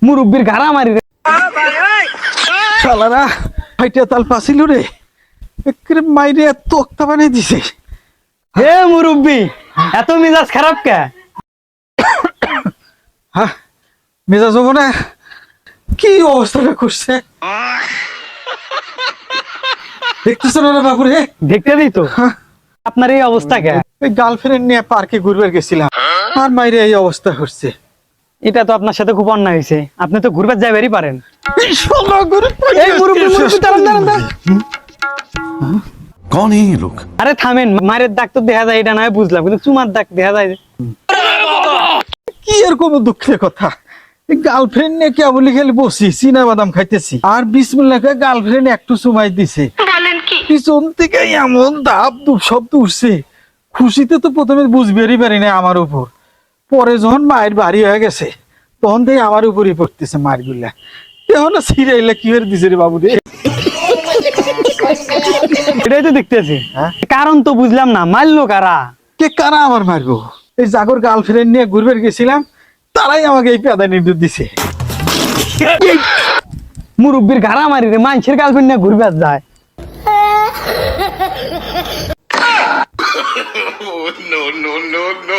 মুরব্বীর ঘাড়া মারি রে শালারা হাইটা তাল পাছিল রে একরে মাইরে তোক্তা বানিয়ে দিছে। হে মুরব্বী এত মিজাজ খারাপ কে? হ্যাঁ মেজাজ হবো না? কি অবস্থাটা করছে দেখতেছ না বাবু রে? দেখতে দিই তো আপনার এই অবস্থা কে? ওই গার্লফ্রেন্ড নিয়ে পার্কে ঘুরবার গেছিলাম আর মাইরে এই অবস্থা করছে। এটা তো আপনার সাথে খুব অন্যায় হয়েছে, আপনি তো ঘুরবার যাইবারই পারেন। এই মুরব্বি দাঁড়ান দাঁড়ান দাঁড়ান। कौन है ये लोग? আরে থামেন, মায়ের দাগ তো দেখা যায়, এটা নয় বুঝলাম, কিন্তু চুমার দাগ দেখা যায়। কি এর কোনো দুঃখের কথা? গার্লফ্রেন্ড নিয়ে কে বলি খেলে বসি চীনা বাদাম খাইতেছি আর বিসমিল্লাহ গার্লফ্রেন্ড একটু সময় দিছে, পিছন থেকে এমন দাপ দুপ শব্দ উঠছে, খুশিতে তো প্রথমে বুঝবেরই পারি না আমার উপর, পরে যখন মায়ের বাড়ি হয়ে গেছে তখন থেকে আমার উপরই পড়তেছে মারগুলা। এখন সিরিয়াইলা কি করে দিছে রে বাবু রে? এটাই তো দেখতেছি, হ্যাঁ? কারণ তো বুঝলাম না, মারলো কারা? কে কারা আমার মারবো? এই জাগর গার্লফ্রেন্ড নিয়ে ঘুরবে গেছিলাম, তারাই আমাকে এই পেদা নির্দেশ দিছে। মুরব্বীর ঘাড়া মারি রে, মানুষের গার্লফ্রেন্ড নিয়ে ঘুরবার যায়। No, no, no, no.